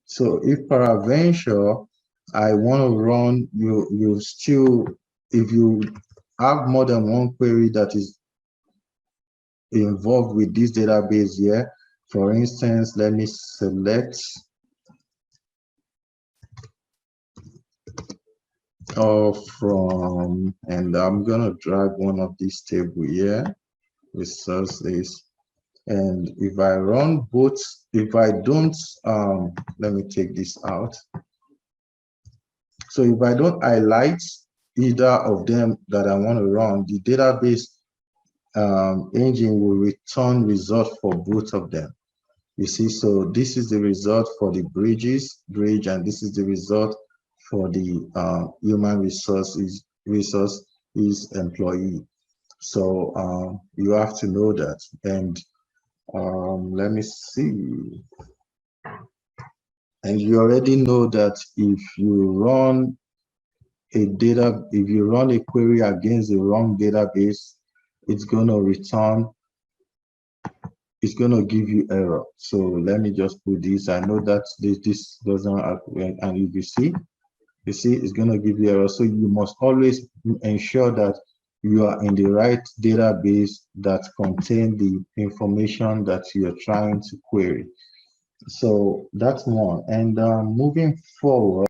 So if peradventure I want to run, you still, if you have more than one query that is involved with this database here, for instance, let me select from, and I'm gonna drag one of these table here, resources. And if I run both, if I don't, let me take this out. So if I don't highlight either of them that I want to run, the database engine will return result for both of them. You see, so this is the result for the bridge, and this is the result for the human resources employee. So you have to know that. And let me see. And you already know that if you run a query against the wrong database, it's going to return, it's going to give you error. So let me just put this. I know that this doesn't happen, and if you see it's going to give you error. So you must always ensure that you are in the right database that contain the information that you're trying to query. So that's one. And moving forward,